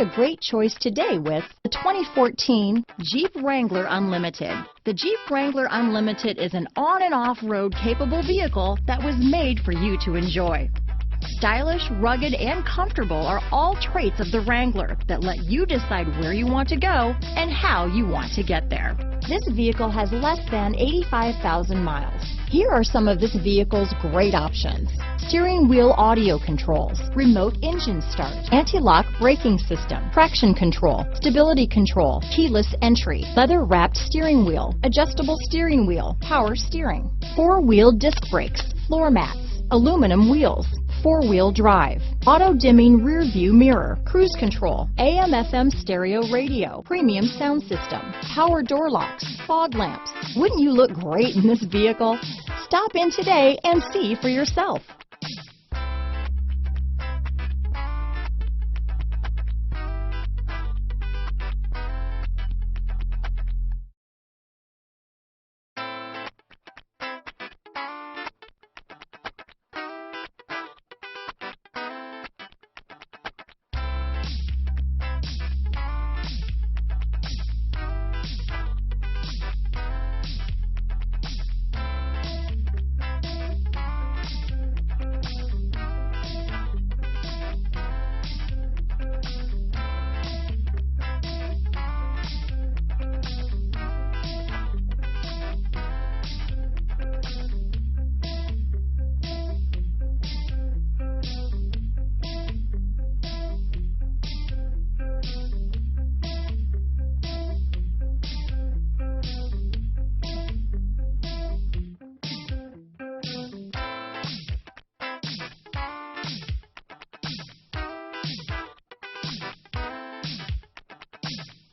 a great choice today with the 2014 Jeep Wrangler Unlimited. The Jeep Wrangler Unlimited is an on and off-road capable vehicle that was made for you to enjoy. Stylish, rugged, and comfortable are all traits of the Wrangler that let you decide where you want to go and how you want to get there. This vehicle has less than 85,000 miles. Here are some of this vehicle's great options: steering wheel audio controls, remote engine start, anti-lock braking system, traction control, stability control, keyless entry, leather-wrapped steering wheel, adjustable steering wheel, power steering, four-wheel disc brakes, floor mats, aluminum wheels, four-wheel drive, auto-dimming rear view mirror, cruise control, AM/FM stereo radio, premium sound system, power door locks, fog lamps. Wouldn't you look great in this vehicle? Stop in today and see for yourself.